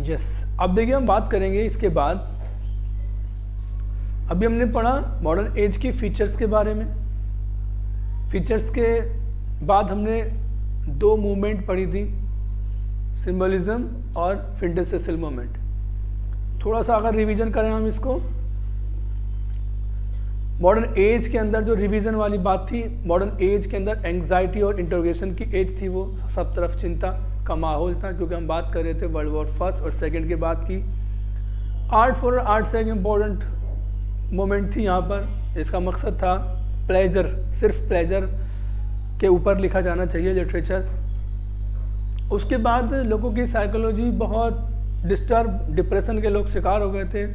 Yes, अब देखिए हम बात करेंगे इसके बाद, अभी हमने पढ़ा मॉडर्न एज की फीचर्स के बारे में। फीचर्स के बाद हमने दो मूवमेंट पढ़ी थी, सिंबलिज्म और फिंडे-सेसिल मूवमेंट। थोड़ा सा अगर रिवीजन करें हम इसको, मॉडर्न एज के अंदर जो रिवीजन वाली बात थी, मॉडर्न एज के अंदर एंग्जाइटी और इंटरोगेशन की एज थी, वो सब तरफ चिंता का माहौल था, क्योंकि हम बात कर रहे थे वर्ल्ड वॉर फर्स्ट और सेकंड के बाद की। आर्ट फॉर आर्ट से एक इम्पोर्टेंट मोमेंट थी यहाँ पर। इसका मकसद था प्लेजर, सिर्फ प्लेजर के ऊपर लिखा जाना चाहिए लिटरेचर। उसके बाद लोगों की साइकोलॉजी बहुत डिस्टर्ब, डिप्रेशन के लोग शिकार हो गए थे,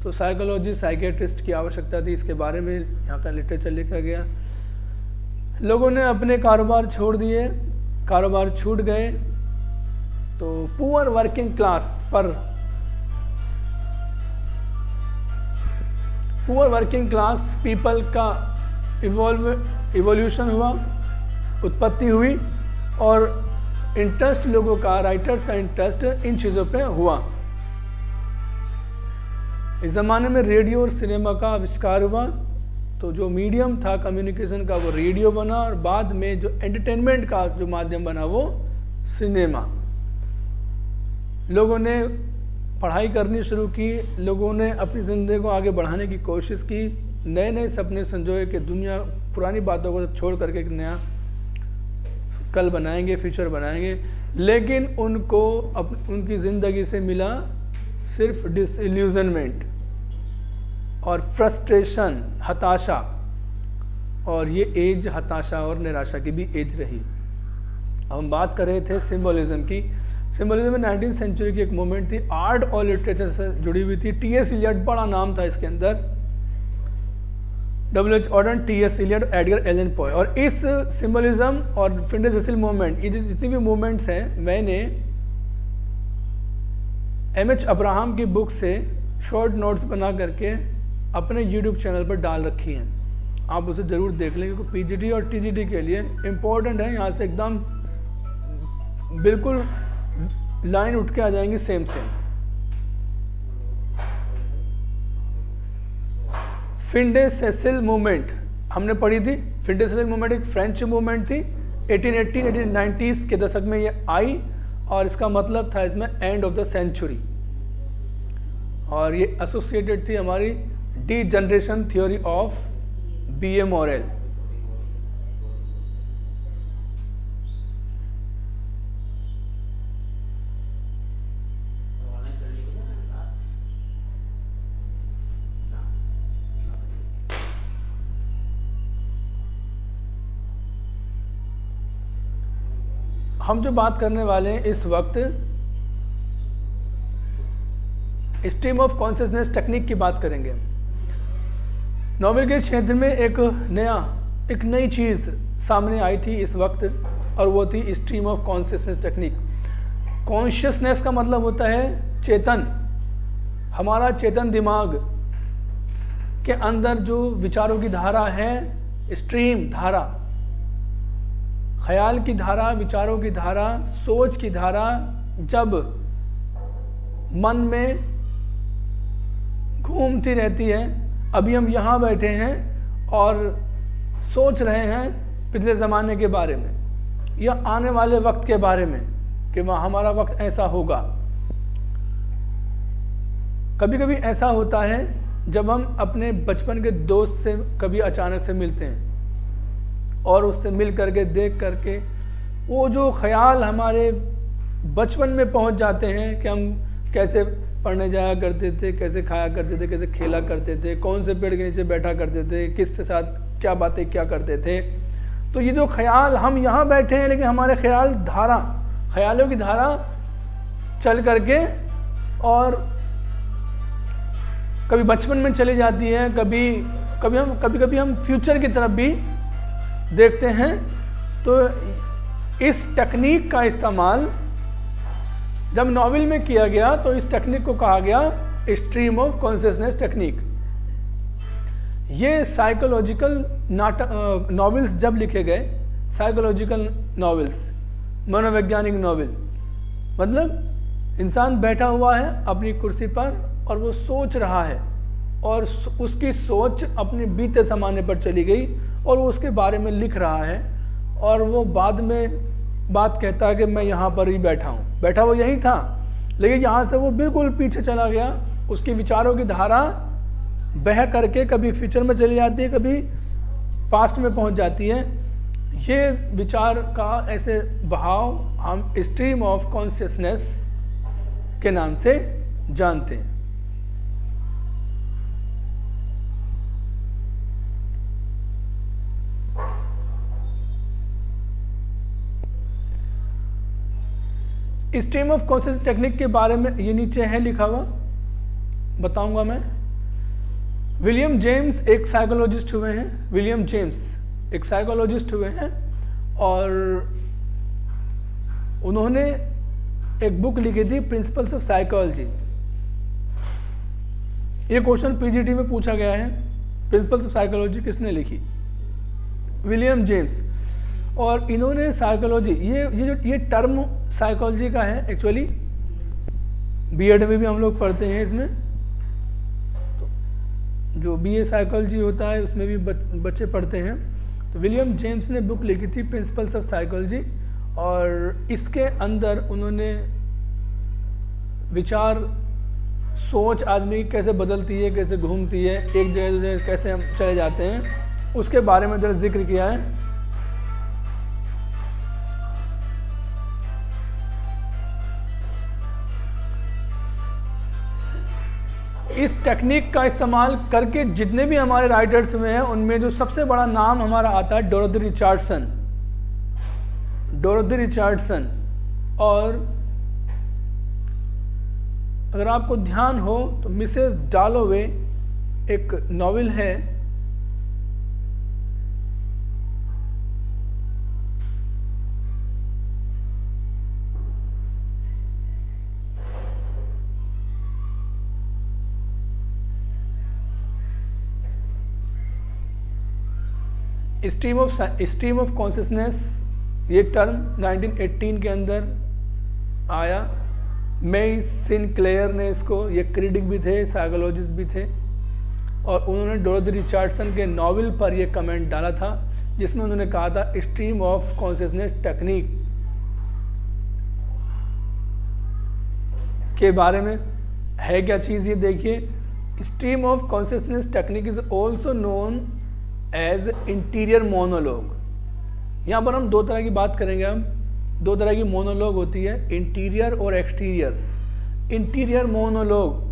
तो साइकोलॉजी, साइकेट्रिस्ट की आवश्यकता थी। इसके बारे में यहाँ का लिटरेचर लिखा गया। लोगों ने अपने कारोबार छोड़ दिए, कारोबार छूट गए, तो पुअर वर्किंग क्लास पर, पुअर वर्किंग क्लास पीपल का इवोल्यूशन हुआ, उत्पत्ति हुई, और इंटरेस्ट लोगों का, राइटर्स का इंटरेस्ट इन चीज़ों पे हुआ। इस ज़माने में रेडियो और सिनेमा का आविष्कार हुआ, तो जो मीडियम था कम्युनिकेशन का वो रेडियो बना, और बाद में जो एंटरटेनमेंट का जो माध्यम बना वो सिनेमा। लोगों ने पढ़ाई करनी शुरू की, लोगों ने अपनी ज़िंदगी को आगे बढ़ाने की कोशिश की, नए नए सपने संजोए कि दुनिया पुरानी बातों को छोड़ करके एक नया कल बनाएंगे, फ्यूचर बनाएंगे। लेकिन उनको उनकी ज़िंदगी से मिला सिर्फ डिसइल्यूजनमेंट और फ्रस्ट्रेशन, हताशा, और ये एज हताशा और निराशा की भी एज रही। हम बात कर रहे थे सिंबलिज्म की। सिंबलिज्म में 19वीं सेंचुरी की एक मूवमेंट थी, आर्ट और लिटरेचर से जुड़ी हुई थी। टी.एस. इलियट बड़ा नाम था इसके अंदर, W.H. Auden, T.S. Eliot, Edgar Allan Poe. और इस सिंबलिज्म और फिंडे-सेसिल मूवमेंट, ये जितनी भी मूवमेंट्स हैं, मैंने M.H. अब्राहम की बुक से शॉर्ट नोट्स बना करके अपने YouTube चैनल पर डाल रखी हैं। आप उसे ज़रूर देख लें, क्योंकि पीजीटी और टीजीटी के लिए इम्पोर्टेंट है। यहाँ से एकदम बिल्कुल लाइन उठ के आ जाएंगी सेम सेम। फिंडे-सेसिल मूवमेंट हमने पढ़ी थी। फिंडे-सेसिल मूवमेंट एक फ्रेंच मूवमेंट थी, 1890s के दशक में ये आई, और इसका मतलब था इसमें एंड ऑफ द सेंचुरी, और ये एसोसिएटेड थी हमारी D generation theory of B.A. Morell. हम जो बात करने वाले हैं इस वक्त स्ट्रीम ऑफ कॉन्शियसनेस टेक्निक की बात करेंगे। नॉवेल के क्षेत्र में एक नई चीज़ सामने आई थी इस वक्त, और वो थी stream of consciousness technique. Consciousness का मतलब होता है चेतन। हमारा चेतन दिमाग के अंदर जो विचारों की धारा है, स्ट्रीम, धारा, ख्याल की धारा, विचारों की धारा, सोच की धारा, जब मन में घूमती रहती है। अभी हम यहाँ बैठे हैं और सोच रहे हैं पिछले ज़माने के बारे में या आने वाले वक्त के बारे में कि वह हमारा वक्त ऐसा होगा। कभी कभी ऐसा होता है जब हम अपने बचपन के दोस्त से कभी अचानक से मिलते हैं और उससे मिल करके, देख करके, वो जो ख्याल हमारे बचपन में पहुंच जाते हैं कि हम कैसे पढ़ने जाया करते थे, कैसे खाया करते थे, कैसे खेला करते थे, कौन से पेड़ के नीचे बैठा करते थे, किसके साथ क्या बातें क्या करते थे। तो ये जो ख्याल, हम यहाँ बैठे हैं लेकिन हमारे ख्यालों की धारा चल करके और कभी बचपन में चली जाती है, कभी हम फ्यूचर की तरफ भी देखते हैं। तो इस टेक्निक का इस्तेमाल जब नॉवेल में किया गया तो इस टेक्निक को कहा गया स्ट्रीम ऑफ कॉन्शियसनेस टेक्निक। ये साइकोलॉजिकल नॉवेल्स जब लिखे गए, साइकोलॉजिकल नॉवेल्स, मनोवैज्ञानिक नॉवेल, मतलब इंसान बैठा हुआ है अपनी कुर्सी पर और वो सोच रहा है और उसकी सोच अपने बीते ज़माने पर चली गई और वो उसके बारे में लिख रहा है और वो बाद में बात कहता है कि मैं यहाँ पर ही बैठा हूँ। बैठा वो यहीं था, लेकिन यहाँ से वो बिल्कुल पीछे चला गया। उसके विचारों की धारा बह करके कभी फ्यूचर में चली जाती है, कभी पास्ट में पहुँच जाती है। ये विचार का ऐसे बहाव हम स्ट्रीम ऑफ कॉन्शियसनेस के नाम से जानते हैं। स्ट्रीम ऑफ कॉन्शियसनेस टेक्निक के बारे में ये नीचे है लिखा हुआ, बताऊंगा मैं। विलियम जेम्स एक साइकोलॉजिस्ट हुए हैं। विलियम जेम्स एक साइकोलॉजिस्ट हुए हैं और उन्होंने एक बुक लिखी थी प्रिंसिपल्स ऑफ साइकोलॉजी। ये क्वेश्चन पीजीटी में पूछा गया है, प्रिंसिपल्स ऑफ साइकोलॉजी किसने लिखी? William James. और इन्होंने साइकोलॉजी, ये टर्म साइकोलॉजी का है एक्चुअली, बीएड में भी हम लोग पढ़ते हैं इसमें, तो जो बीए साइकोलॉजी होता है उसमें भी बच्चे पढ़ते हैं। तो विलियम जेम्स ने बुक लिखी थी प्रिंसिपल्स ऑफ साइकोलॉजी और इसके अंदर उन्होंने विचार, सोच आदमी कैसे बदलती है, कैसे घूमती है, एक जगह दूसरे कैसे हम चले जाते हैं, उसके बारे में जरा जिक्र किया है। इस टेक्निक का इस्तेमाल करके जितने भी हमारे राइटर्स हुए हैं उनमें जो सबसे बड़ा नाम हमारा आता है डोरोथी रिचर्डसन। Dorothy Richardson. और अगर आपको ध्यान हो तो मिसेस डॉलोवे एक नॉवेल है, स्ट्रीम ऑफ कॉन्शियसनेस। ये टर्म 1918 के अंदर आया। मेई सिनक्लेयर ने इसको, ये क्रिटिक भी थे, साइकोलॉजिस्ट भी थे, और उन्होंने डोरोथी रिचर्डसन के नॉवेल पर ये कमेंट डाला था जिसमें उन्होंने कहा था स्ट्रीम ऑफ कॉन्शियसनेस टेक्निक के बारे में है क्या चीज़। ये देखिए, stream of consciousness technique is also known as interior monologue. यहाँ पर हम दो तरह की बात करेंगे। हम दो तरह की मोनोलॉग होती है, इंटीरियर और एक्सटीरियर। इंटीरियर मोनोलॉग,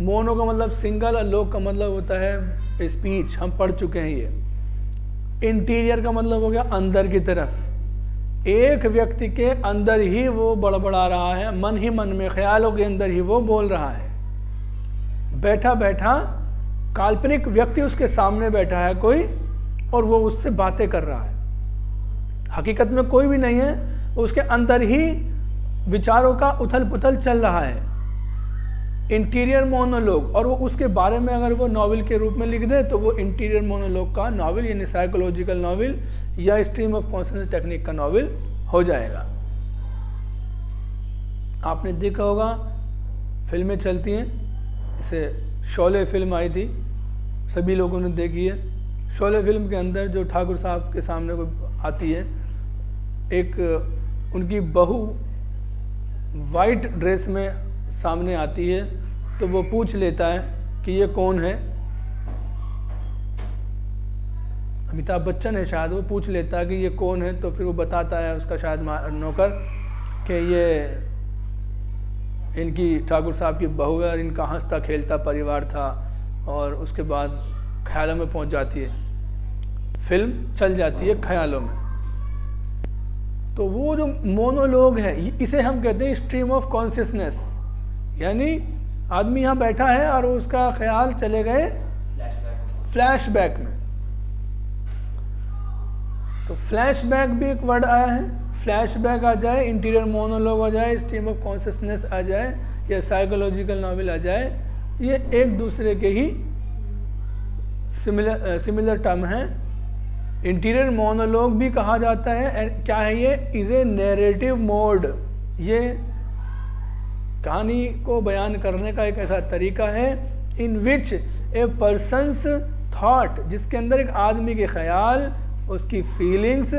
मोनो का मतलब सिंगल और लॉग का मतलब होता है स्पीच, हम पढ़ चुके हैं ये। इंटीरियर का मतलब हो गया अंदर की तरफ, एक व्यक्ति के अंदर ही वो बड़बड़ा रहा है, मन ही मन में, ख्यालों के अंदर ही वो बोल रहा है। बैठा बैठा काल्पनिक व्यक्ति उसके सामने बैठा है कोई और वो उससे बातें कर रहा है। हकीकत में कोई भी नहीं है, उसके अंदर ही विचारों का उथल पुथल चल रहा है। Interior monologue. और वो उसके बारे में अगर वो नॉवेल के रूप में लिख दे तो वो इंटीरियर मोनोलॉग का नॉवेल, यानी साइकोलॉजिकल नॉवेल या स्ट्रीम ऑफ कॉन्शियसनेस टेक्निक का नॉवेल हो जाएगा। आपने देखा होगा फिल्में चलती हैं, इसे शोले फिल्म आई थी, सभी लोगों ने देखी है। शोले फिल्म के अंदर जो ठाकुर साहब के सामने को आती है, एक उनकी बहू वाइट ड्रेस में सामने आती है, तो वो पूछ लेता है कि ये कौन है। अमिताभ बच्चन है शायद, वो पूछ लेता है कि ये कौन है, तो फिर वो बताता है उसका शायद नौकर कि ये इनकी ठाकुर साहब की बहू है और इनका हंसता खेलता परिवार था। और उसके बाद ख्यालों में पहुंच जाती है, फिल्म चल जाती है ख्यालों में। तो वो जो मोनोलॉग है इसे हम कहते हैं स्ट्रीम ऑफ कॉन्शियसनेस, यानी आदमी यहाँ बैठा है और उसका ख्याल चले गए फ्लैशबैक में। तो फ्लैशबैक भी एक वर्ड आया है, फ्लैशबैक आ जाए, इंटीरियर मोनोलॉग आ जाए, स्ट्रीम ऑफ कॉन्शियसनेस आ जाए या साइकोलॉजिकल नॉवेल आ जाए, ये एक दूसरे के ही सिमिलर टर्म है। इंटीरियर मोनोलॉग भी कहा जाता है। क्या है ये? Is a narrative mode. ये कहानी को बयान करने का एक ऐसा तरीका है इन विच ए पर्सन्स थॉट, जिसके अंदर एक आदमी के ख्याल, उसकी feelings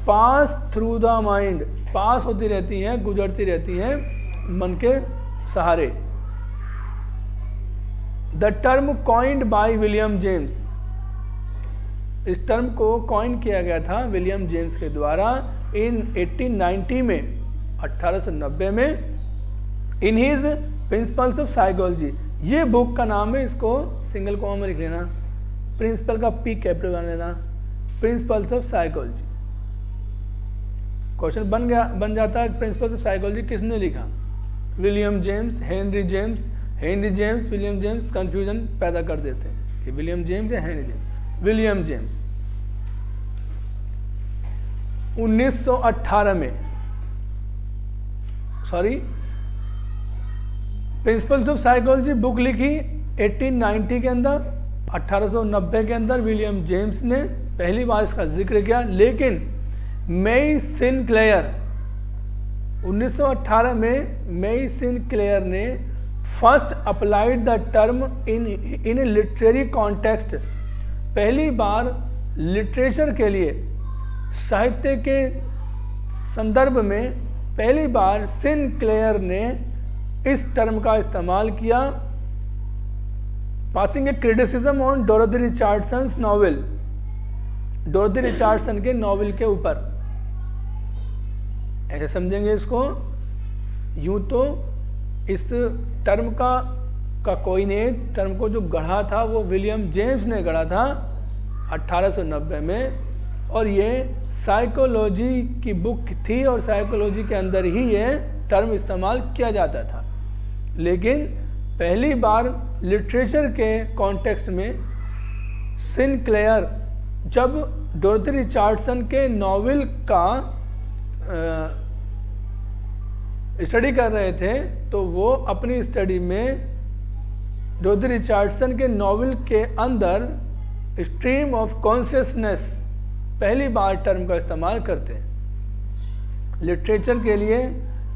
pass through the mind, pass होती रहती हैं, गुजरती रहती हैं मन के सहारे। The term coined by William James, इस टर्म को कॉइन किया गया था विलियम जेम्स के द्वारा इन 1890 में, 1890 में, in his principles of psychology. ये बुक का नाम है, इसको सिंगल कॉमा में लिख लेना, प्रिंसिपल का पी कैपिटल बना लेना, प्रिंसिपल्स ऑफ साइकोलॉजी। क्वेश्चन बन जाता है प्रिंसिपल्स ऑफ साइकोलॉजी किसने लिखा? William James, Henry James, William James, confusion पैदा कर देते हैं कि विलियम जेम्स या हेनरी जेम्स। विलियम जेम्स 1918 में, sorry, principles of psychology book लिखी 1890 के अंदर, 1890 के अंदर विलियम जेम्स ने पहली बार इसका जिक्र किया। लेकिन मेई सिनक्लेयर 1918 में मेई सिनक्लेयर ने first applied the term in literary context, पहली बार लिटरेचर के लिए, साहित्य के संदर्भ में पहली बार सिनक्लेयर ने इस टर्म का इस्तेमाल किया। Passing a criticism on Dorothy Richardson's novel, Dorothy Richardson के नॉवेल के ऊपर, ऐसे समझेंगे इसको। यूं तो इस टर्म का कोइनेज, टर्म को जो गढ़ा था वो विलियम जेम्स ने गढ़ा था 1890 में, और ये साइकोलॉजी की बुक थी और साइकोलॉजी के अंदर ही ये टर्म इस्तेमाल किया जाता था। लेकिन पहली बार लिटरेचर के कॉन्टेक्स्ट में सिनक्लेयर जब डोरोथी रिचर्डसन के नॉवेल का स्टडी कर रहे थे, तो वो अपनी स्टडी में डोरोथी रिचर्डसन के नॉवेल के अंदर स्ट्रीम ऑफ कॉन्शियसनेस पहली बार टर्म का इस्तेमाल करते हैं। लिटरेचर के लिए,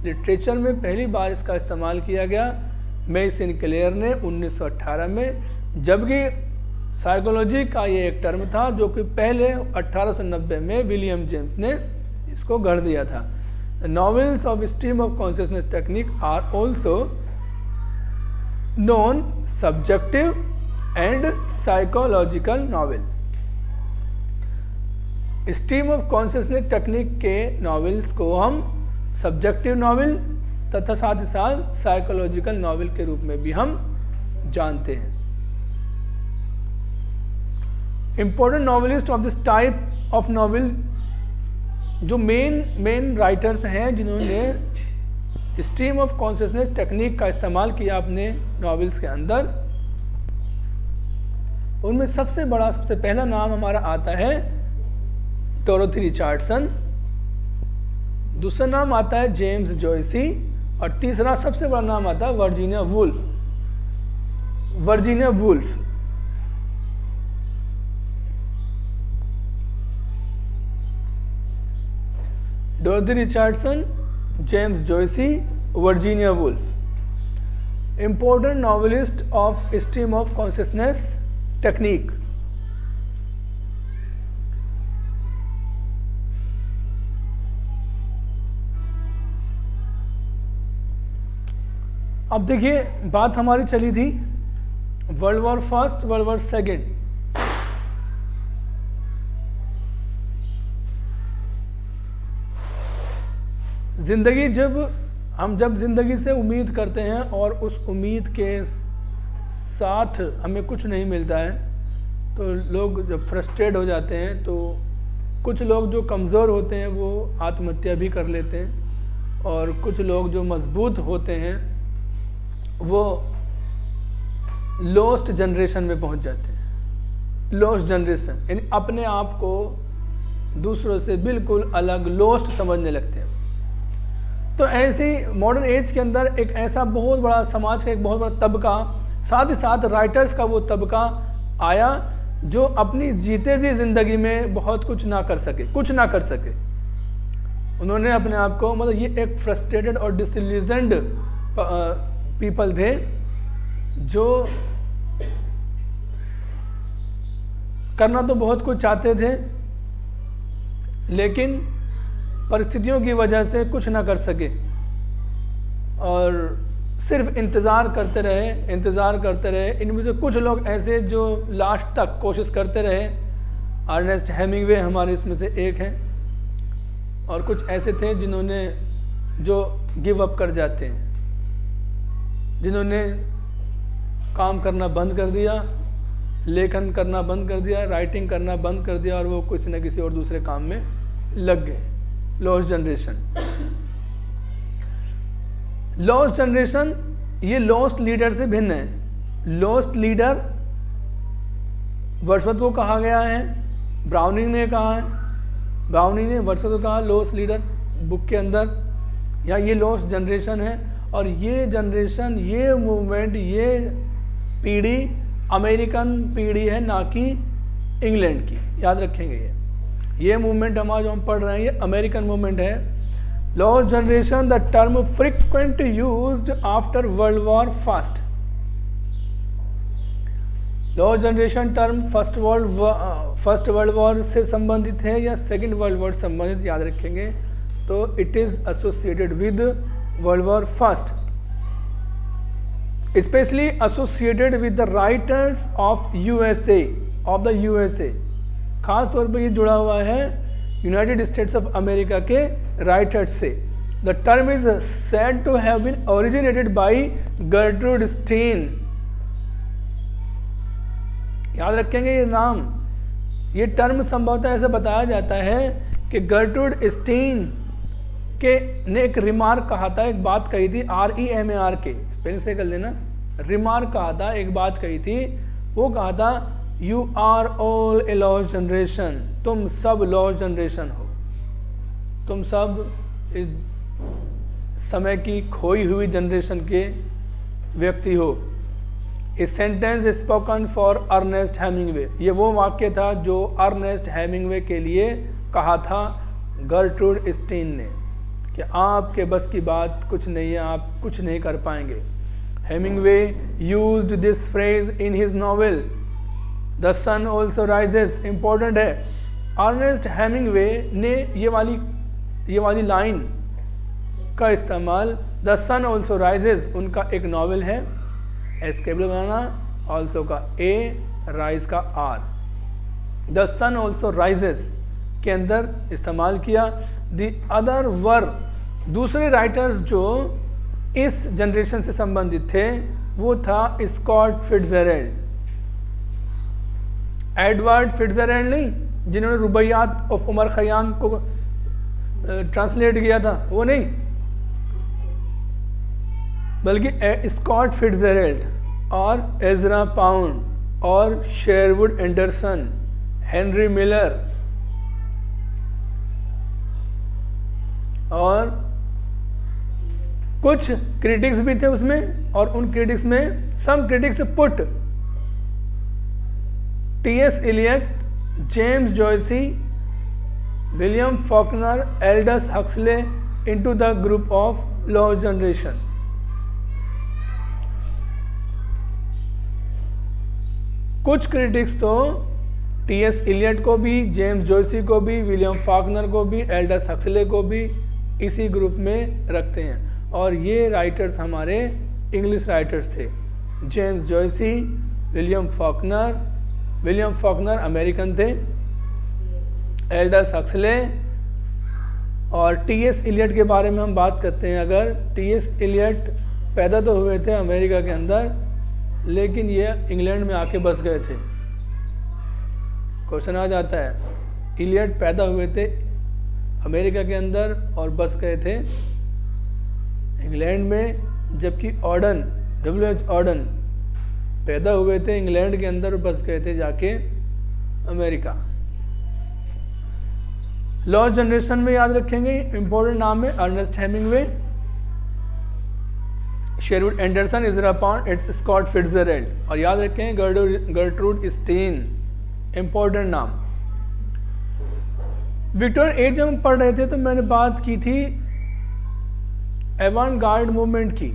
लिटरेचर में पहली बार इसका इस्तेमाल किया गया मेई सिनक्लेयर ने 1918 में, जबकि साइकोलॉजी का ये एक टर्म था जो कि पहले 1890 में विलियम जेम्स ने इसको गढ़ दिया था। Novels of stream of consciousness technique are also known subjective and psychological novel. Stream of consciousness technique के नॉवेल्स को हम सब्जेक्टिव नॉवेल तथा साथ ही साथ साइकोलॉजिकल नॉवेल के रूप में भी हम जानते हैं। Important novelist of this type of novel, जो मेन राइटर्स हैं जिन्होंने स्ट्रीम ऑफ कॉन्शियसनेस टेक्निक का इस्तेमाल किया अपने नॉवेल्स के अंदर, उनमें सबसे पहला नाम हमारा आता है डोरोथी रिचर्डसन, दूसरा नाम आता है जेम्स जॉयसी, और तीसरा सबसे बड़ा नाम आता है Virginia Woolf. Virginia Woolf Dorothy Richardson, James Joyce, Virginia Woolf, important novelist of stream of consciousness technique. अब देखिए, बात हमारी चली थी world war first, world war second. जिंदगी जब जिंदगी से उम्मीद करते हैं और उस उम्मीद के साथ हमें कुछ नहीं मिलता है, तो लोग जब फ्रस्ट्रेट हो जाते हैं, तो कुछ लोग जो कमज़ोर होते हैं वो आत्महत्या भी कर लेते हैं, और कुछ लोग जो मजबूत होते हैं वो लॉस्ट जनरेशन में पहुंच जाते हैं। लॉस्ट जनरेशन यानी अपने आप को दूसरों से बिल्कुल अलग, लॉस्ट समझने लगते हैं। तो ऐसी मॉडर्न एज के अंदर एक ऐसा बहुत बड़ा समाज का एक बहुत बड़ा तबका, साथ ही साथ राइटर्स का वो तबका आया जो अपनी जीते जी जिंदगी में बहुत कुछ ना कर सके। उन्होंने अपने आप को, मतलब ये एक फ्रस्ट्रेटेड और डिसइल्यूजन्ड पीपल थे जो करना तो बहुत कुछ चाहते थे, लेकिन परिस्थितियों की वजह से कुछ ना कर सके और सिर्फ इंतज़ार करते रहे। इनमें से कुछ लोग ऐसे जो लास्ट तक कोशिश करते रहे, अर्नेस्ट हेमिंगवे हमारे इसमें से एक हैं, और कुछ ऐसे थे जिन्होंने जो गिव अप कर जाते हैं, जिन्होंने काम करना बंद कर दिया, लेखन करना बंद कर दिया, राइटिंग करना बंद कर दिया और वो कुछ न किसी और दूसरे काम में लग गए। लॉस्ट जनरेशन ये लॉस्ट लीडर से भिन्न है। लॉस्ट लीडर वर्ड्सवर्थ को कहा गया है, ब्राउनिंग ने कहा है, ब्राउनिंग ने वर्ड्सवर्थ को कहा लॉस्ट लीडर बुक के अंदर, या ये लॉस्ट जनरेशन है। और ये जनरेशन, ये मूवमेंट, ये पीढ़ी अमेरिकन पीढ़ी है, ना कि इंग्लैंड की, याद रखेंगे। ये मूवमेंट हमारा जो हम पढ़ रहे हैं ये अमेरिकन मूवमेंट है। Lost generation the term frequent used after world war first. Lost generation term first world war से संबंधित है या सेकेंड वर्ल्ड वॉर संबंधित, याद रखेंगे। तो it is associated with world war first, especially associated with the writers of USA, खास तौर पर ये जुड़ा हुआ है यूनाइटेड स्टेट्स ऑफ अमेरिका के राइटर्स से। The term is said to have been originated by Gertrude Stein। याद रखेंगे ये नाम, ये टर्म संभवतः ऐसे बताया जाता है कि गर्ट्रूड स्टीन के ने एक रिमार्क कहा था, एक बात कही थी, REMAR के स्पेलिंग से कर लेना, रिमार्क कहा था, एक बात कही थी, वो कहा था you are all a lost generation, तुम सब लॉस्ट जनरेशन हो, तुम सब इस समय की खोई हुई जनरेशन के व्यक्ति हो। A sentence spoken for Ernest Hemingway, ये वो वाक्य था जो अर्नेस्ट हेमिंगवे के लिए कहा था गर्ट्रूड स्टीन ने कि आपके बस की बात कुछ नहीं है, आप कुछ नहीं कर पाएंगे। Hemingway used this phrase in his novel the sun also rises. Important है, अर्नेस्ट हेमिंगवे ने ये वाली लाइन का इस्तेमाल, द सन ऑल्सो राइजेस उनका एक नॉवेल है, एस्केबल बनाना, ऑल्सो का ए, राइज का R, the sun also rises के अंदर इस्तेमाल किया। दी अदर वर, दूसरे राइटर्स जो इस जनरेशन से संबंधित थे वो था स्कॉट फिट्जजेराल्ड, एडवर्ड फिट्जजेराल्ड नहीं, जिन्होंने रुबैयात ऑफ उमर खयाम को ट्रांसलेट किया था, वो नहीं, बल्कि स्कॉट फिट्जजेराल्ड और एजरा पाउंड और शेरवुड एंडरसन, हेनरी मिलर और कुछ क्रिटिक्स भी थे उसमें, और उन क्रिटिक्स में some critics put T.S. Eliot, James Joyce, William Faulkner, Aldous Huxley into the group of lost generation. कुछ क्रिटिक्स तो T.S. इलियट को भी, जेम्स जॉयसी को भी, विलियम फॉकनर को भी, एल्डस हक्सले को भी इसी ग्रुप में रखते हैं, और ये राइटर्स हमारे इंग्लिश राइटर्स थे। James Joyce, William Faulkner American थे, एल्डस हक्सले और T.S. इलियट के बारे में हम बात करते हैं। अगर T.S. इलियट पैदा तो हुए थे अमेरिका के अंदर, लेकिन ये इंग्लैंड में आके बस गए थे। क्वेश्चन आ जाता है, इलियट पैदा हुए थे अमेरिका के अंदर और बस गए थे इंग्लैंड में, जबकि ऑर्डन, W.H. ऑर्डन पैदा हुए थे इंग्लैंड के अंदर और बस गए थे जाके अमेरिका। लॉस्ट जनरेशन में याद रखेंगे इंपॉर्टेंट नाम है Ernest Hemingway, Sherwood Anderson, Ezra Pound, Scott Fitzgerald, और याद रखें गर्ट्रूड स्टीन, इंपॉर्टेंट नाम। विक्टोरियन एज जब हम पढ़ रहे थे तो मैंने बात की थी एवांगार्ड मूवमेंट की,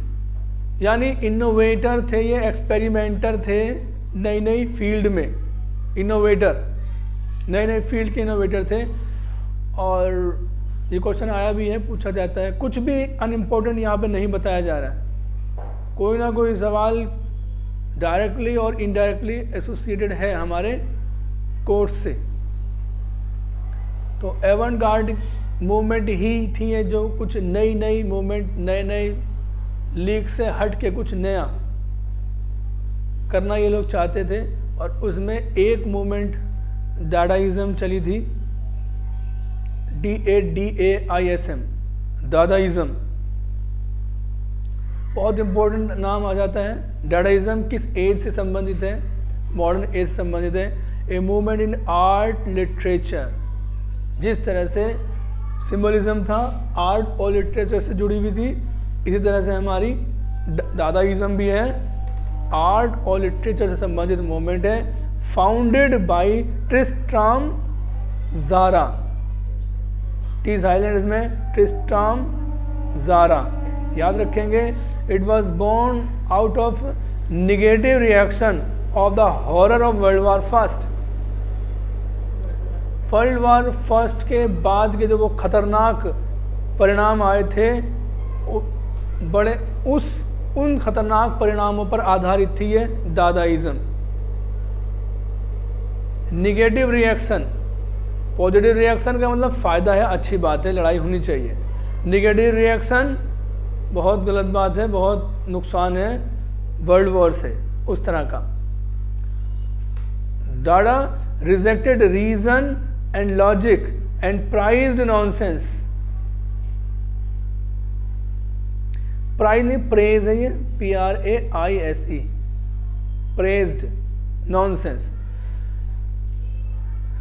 यानी इनोवेटर थे ये, एक्सपेरिमेंटर थे नई नई फील्ड में, इनोवेटर नए नए फील्ड के इनोवेटर थे। और ये क्वेश्चन आया भी है, पूछा जाता है, कुछ भी अनइम्पोर्टेंट यहाँ पे नहीं बताया जा रहा है, कोई ना कोई सवाल डायरेक्टली और इनडायरेक्टली एसोसिएटेड है हमारे कोर्स से। तो एवंगार्ड मूवमेंट ही थी ये, जो कुछ नई नई मूवमेंट, नए नए लीग से हट के कुछ नया करना ये लोग चाहते थे। और उसमें एक मूवमेंट दादाइज्म चली थी, DADAISM, दादाइज्म, बहुत इंपॉर्टेंट नाम आ जाता है। दादाइज्म किस एज से संबंधित है? मॉडर्न एज से संबंधित है। A movement in art literature, जिस तरह से सिंबलिज्म था आर्ट और लिटरेचर से जुड़ी हुई थी, इसी तरह से हमारी दादाइज्म भी है, आर्ट और लिटरेचर से संबंधित मूवमेंट है। Founded by Tristan Tzara, T silent इसमें, ट्रिस्ट्राम ज़ारा, याद रखेंगे। It was born out of negative reaction of the horror of world war first. World war first के बाद के जो वो खतरनाक परिणाम आए थे, बड़े उन खतरनाक परिणामों पर आधारित थी ये दादाइज्म। निगेटिव रिएक्शन, पॉजिटिव रिएक्शन का मतलब फ़ायदा है, अच्छी बात है, लड़ाई होनी चाहिए। निगेटिव रिएक्शन बहुत गलत बात है, बहुत नुकसान है वर्ल्ड वॉर से, उस तरह का। Dada rejected reason and logic and prized nonsense. Prize नहीं, प्रेज है ये, PRAISE, प्रेज्ड नॉनसेंस।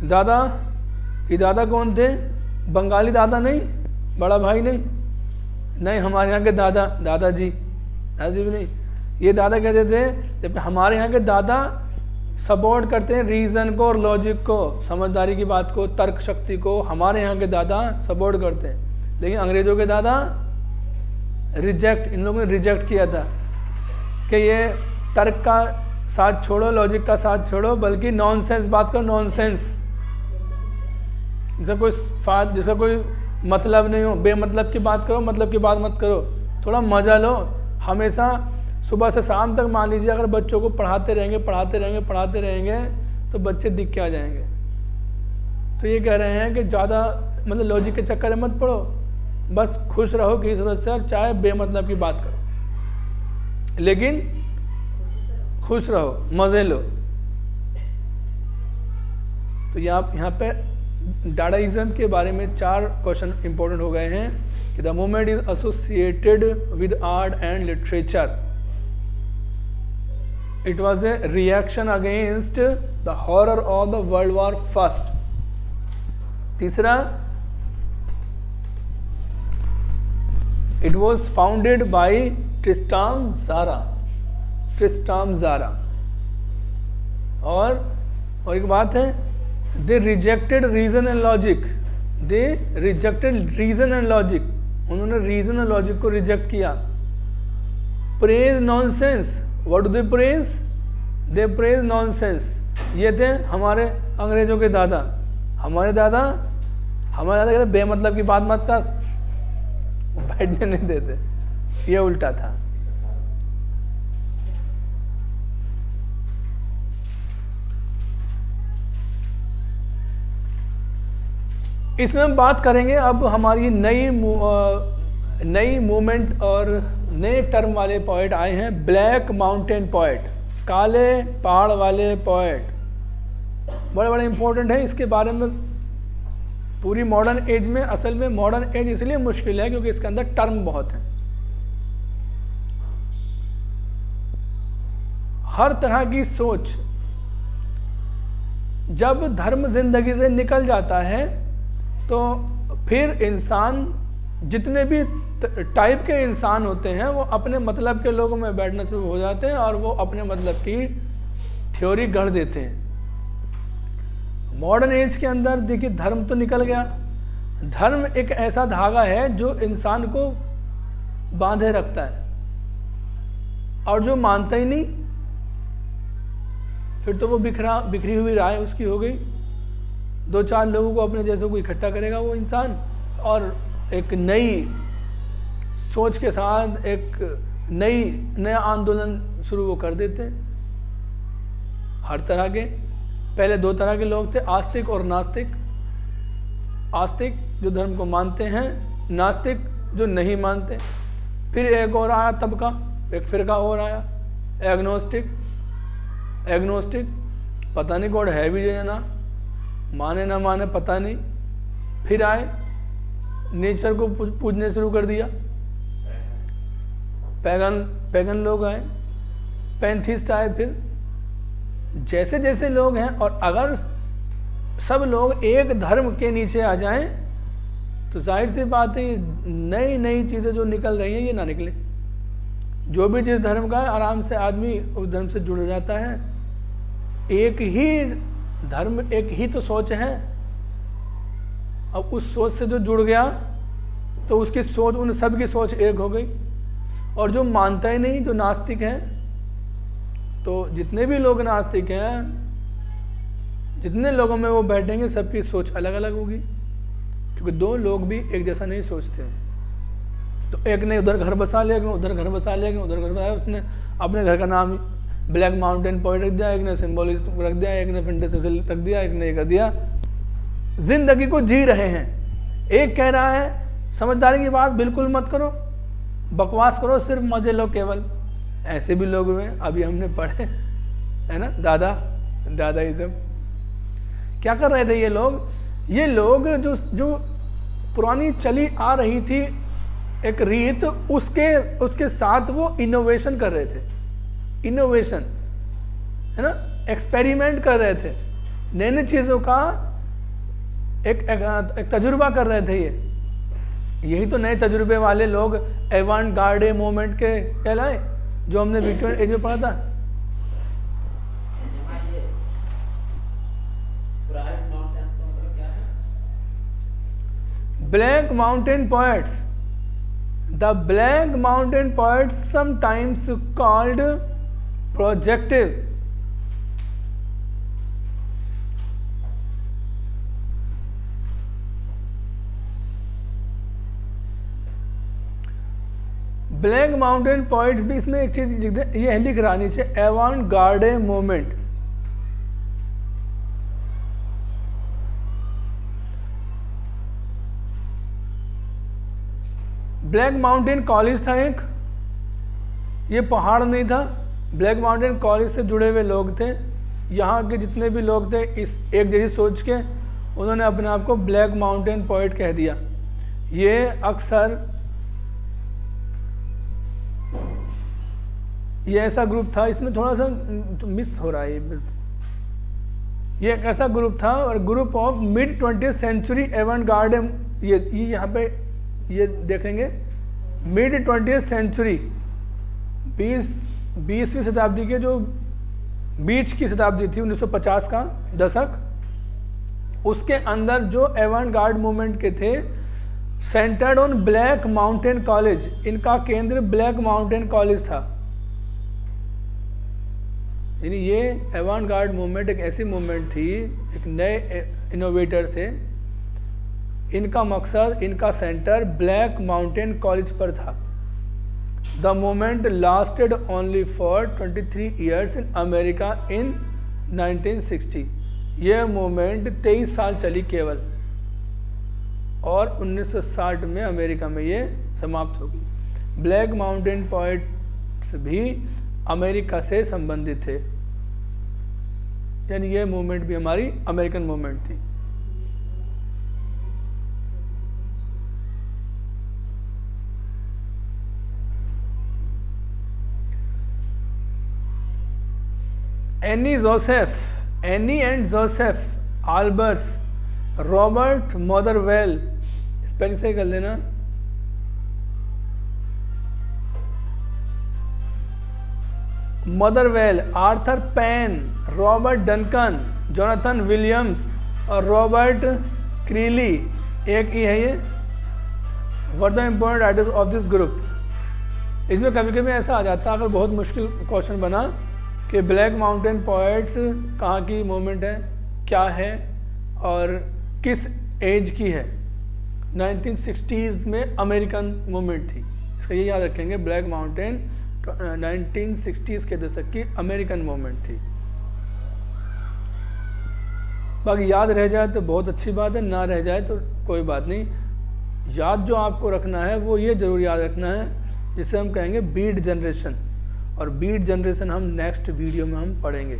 दादा, ये दादा कौन थे? बंगाली दादा नहीं, बड़ा भाई नहीं, हमारे यहाँ के दादा, दादाजी भी नहीं। ये दादा कहते थे, जब हमारे यहाँ के दादा सपोर्ट करते हैं रीज़न को और लॉजिक को, समझदारी की बात को, तर्क शक्ति को, हमारे यहाँ के दादा सपोर्ट करते हैं। लेकिन अंग्रेज़ों के दादा रिजेक्ट, इन लोगों ने रिजेक्ट किया था कि ये तर्क का साथ छोड़ो, लॉजिक का साथ छोड़ो, बल्कि नॉनसेंस बात करो, नॉनसेंस, जिसका कोई मतलब नहीं हो, बेमतलब की बात करो, मतलब की बात मत करो, थोड़ा मजा लो। हमेशा सुबह से शाम तक मान लीजिए अगर बच्चों को पढ़ाते रहेंगे तो बच्चे दिख के आ जाएंगे। तो ये कह रहे हैं कि ज़्यादा मतलब लॉजिक के चक्कर में मत पड़ो, बस खुश रहो किसी सूरत से, और चाहे बेमतलब की बात करो, लेकिन खुश रहो, मज़े लो। तो यहाँ पे दादाइज्म के बारे में 4 क्वेश्चन इंपॉर्टेंट हो गए हैं कि the movement is associated with art and literature. It was a reaction against the horror of the world war first. तीसरा, it was founded by Tristan Tzara. और एक बात है, they rejected reason and logic, उन्होंने reason और logic को reject किया। Praise nonsense, what do they praise? They praise nonsense. ये थे हमारे अंग्रेजों के दादा। हमारे दादा कहते बेमतलब की बात मत कर, बैठने नहीं देते, ये उल्टा था। इसमें हम बात करेंगे अब हमारी नई मूवमेंट और नए टर्म वाले पोएट आए हैं, ब्लैक माउंटेन पोएट, काले पहाड़ वाले पोएट, बड़े बड़े इंपॉर्टेंट है। इसके बारे में पूरी मॉडर्न एज में, असल में मॉडर्न एज इसलिए मुश्किल है क्योंकि इसके अंदर टर्म बहुत हैं। हर तरह की सोच, जब धर्म जिंदगी से निकल जाता है तो फिर इंसान, जितने भी टाइप के इंसान होते हैं वो अपने मतलब के लोगों में बैठना शुरू हो जाते हैं और वो अपने मतलब की थ्योरी गढ़ देते हैं। मॉडर्न एज के अंदर देखिए धर्म तो निकल गया। धर्म एक ऐसा धागा है जो इंसान को बांधे रखता है। और जो मानता ही नहीं, फिर तो वो बिखरी हुई राय उसकी हो गई। 2-4 लोगों को अपने जैसे को इकट्ठा करेगा वो इंसान, और एक नई सोच के साथ एक नया आंदोलन शुरू वो कर देते हैं। हर तरह के, पहले 2 तरह के लोग थे, आस्तिक और नास्तिक। आस्तिक जो धर्म को मानते हैं, नास्तिक जो नहीं मानते। फिर एक और आया तबका, एक फिरका और आया, एग्नोस्टिक। एग्नोस्टिक पता नहीं गॉड है भी या ना, माने ना माने पता नहीं। फिर आए, नेचर को पूजने शुरू कर दिया, पैगन लोग आए, पैंथिस्ट आए। फिर जैसे जैसे लोग हैं, और अगर सब लोग एक धर्म के नीचे आ जाएं तो जाहिर सी बात है नई नई चीज़ें जो निकल रही हैं ये ना निकले। जो भी जिस धर्म का है आराम से आदमी उस धर्म से जुड़ जाता है। एक ही धर्म, एक ही तो सोच है। अब उस सोच से जो जुड़ गया तो उसकी सोच, उन सब की सोच एक हो गई। और जो मानता ही नहीं, जो नास्तिक है, तो जितने भी लोग नास्तिक हैं, जितने लोगों में वो बैठेंगे सबकी सोच अलग अलग होगी, क्योंकि 2 लोग भी एक जैसा नहीं सोचते हैं। तो एक ने उधर घर बसा लिया, उधर घर बसा लिया, उधर घर बसाया, उसने अपने घर का नाम ब्लैक माउंटेन पॉइंट रख दिया, एक ने सिम्बोलिस्ट रख दिया, एक ने फैंटेसी रख दिया, एक ने ये कर दिया। जिंदगी को जी रहे हैं। एक कह रहा है समझदारी की बात बिल्कुल मत करो, बकवास करो, सिर्फ मजे लो केवल। ऐसे भी लोग हुए, अभी हमने पढ़े है ना, दादाइज्म। क्या कर रहे थे ये लोग? ये लोग जो पुरानी चली आ रही थी एक रीत, उसके साथ वो इनोवेशन कर रहे थे। इनोवेशन है ना, एक्सपेरिमेंट कर रहे थे, नई नई चीज़ों का एक तजुर्बा कर रहे थे। यही तो नए तजुर्बे वाले लोग एवांट गार्डे मूवमेंट के कहलाए, जो हमने विक्टोरियन एज में पढ़ा था। Black Mountain Poets. The Black Mountain Poets, sometimes called projective. Black Mountain Poets भी इसमें एक चीज लिख दे, ये लिख रहा नीचे, एवांट गार्डे मूवमेंट। ब्लैक माउंटेन कॉलेज था एक, ये पहाड़ नहीं था। ब्लैक माउंटेन कॉलेज से जुड़े हुए लोग थे। यहाँ के जितने भी लोग थे इस एक जैसी सोच के, उन्होंने अपने आप को ब्लैक माउंटेन पोएट कह दिया। ये अक्सर ये ऐसा ग्रुप था, इसमें थोड़ा सा मिस हो रहा है। ये एक ऐसा ग्रुप था, और group of mid 20th century avant garde. ये यहाँ पे ये देखेंगे, मिड 20th सेंचुरी, 20वीं शताब्दी के जो बीच की शताब्दी थी, 1950 का दशक, उसके अंदर जो एवंट गार्ड मूवमेंट के थे, centred on black mountain college. इनका केंद्र ब्लैक माउंटेन कॉलेज था। यानी ये एवंट गार्ड मूवमेंट एक ऐसी मूवमेंट थी, एक नए इनोवेटर थे। इनका मकसद, इनका सेंटर ब्लैक माउंटेन कॉलेज पर था। The movement lasted only for 23 years in America in 1960। यह मूवमेंट 23 साल चली केवल, और 1960 में अमेरिका में ये समाप्त होगी। ब्लैक माउंटेन पोएट्स भी अमेरिका से संबंधित थे, यानी ये मूवमेंट भी हमारी अमेरिकन मूवमेंट थी। Anni and Josef Albers, Robert Motherwell, spelling सही कर लेना, Motherwell, Arthur Penn, Robert Duncan, Jonathan Williams और रॉबर्ट क्रीली, एक ही है ये, were the important writers of this group. इसमें कभी कभी ऐसा आ जाता है, अगर बहुत मुश्किल क्वेश्चन बना कि ब्लैक माउंटेन पोएट्स कहाँ की मूवमेंट है, क्या है और किस एज की है। 1960s में अमेरिकन मूवमेंट थी, इसका ये याद रखेंगे, ब्लैक माउंटेन 1960s के दशक की अमेरिकन मूवमेंट थी। बाकी याद रह जाए तो बहुत अच्छी बात है, ना रह जाए तो कोई बात नहीं। याद जो आपको रखना है वो ये ज़रूर याद रखना है जिसे हम कहेंगे बीट जनरेशन, और बीट जनरेशन हम नेक्स्ट वीडियो में हम पढ़ेंगे।